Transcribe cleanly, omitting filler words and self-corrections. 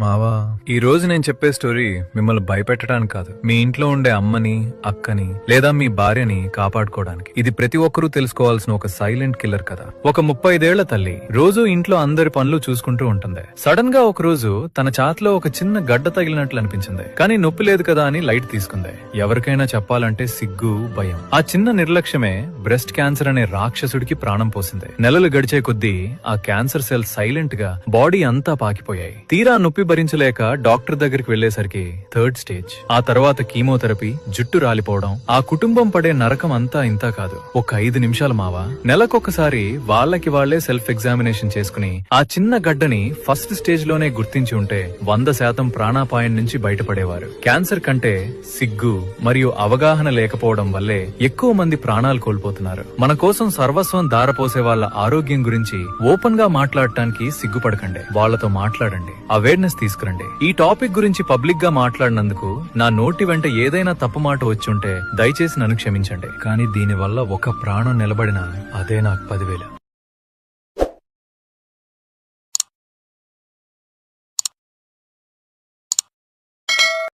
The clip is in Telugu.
మావా, ఈ రోజు నేను చెప్పే స్టోరీ మిమ్మల్ని భయపెట్టడానికి కాదు, మీ ఇంట్లో ఉండే అమ్మని, అక్కని లేదా మీ భార్యని కాపాడుకోవడానికి. ఇది ప్రతి ఒక్కరూ తెలుసుకోవాల్సిన ఒక సైలెంట్ కిల్లర్ కథ. ఒక 35 ఏళ్ల తల్లి రోజు ఇంట్లో అందరి పనులు చూసుకుంటూ ఉంటుంది. సడన్ గా ఒక రోజు తన చాతిలో ఒక చిన్న గడ్డ తగిలినట్లు అనిపించింది. కానీ నొప్పి లేదు కదా అని లైట్ తీసుకుంది. ఎవరికైనా చెప్పాలంటే సిగ్గు, భయం. ఆ చిన్న నిర్లక్ష్యమే బ్రెస్ట్ క్యాన్సర్ అనే రాక్షసుడికి ప్రాణం పోసింది. నెలలు గడిచే కొద్దీ ఆ క్యాన్సర్ సెల్ సైలెంట్ గా బాడీ అంతా పాకిపోయాయి. తీరా నొప్పి భరించలేక డాక్టర్ దగ్గరికి వెళ్లేసరికి 3rd స్టేజ్. ఆ తర్వాత కీమోథెరపీ, జుట్టు రాలిపోవడం. ఆ కుటుంబం పడే నరకం అంతా ఇంతా కాదు. ఒక 5 నిమిషాలు మావా, నెలకొకసారి వాళ్ళకి వాళ్లే సెల్ఫ్ ఎగ్జామినేషన్ చేసుకుని ఆ చిన్న గడ్డని ఫస్ట్ స్టేజ్ లోనే గుర్తించి ఉంటే 100% ప్రాణాపాయం నుంచి బయటపడేవారు. క్యాన్సర్ కంటే సిగ్గు మరియు అవగాహన లేకపోవడం వల్లే ఎక్కువ మంది ప్రాణాలు కోల్పోతున్నారు. మన కోసం సర్వస్వం దారపోసే వాళ్ళ ఆరోగ్యం గురించి ఓపెన్ గా మాట్లాడటానికి సిగ్గుపడకండి. వాళ్లతో మాట్లాడండి, అవేర్నెస్ తీసుకురండి. ఈ టాపిక్ గురించి పబ్లిక్ గా మాట్లాడినందుకు నా నోటి వెంట ఏదైనా తప్పు మాట వచ్చుంటే దయచేసి నన్ను క్షమించండి. కానీ దీనివల్ల ఒక ప్రాణం నిలబడినా అదే నాకు 10,000.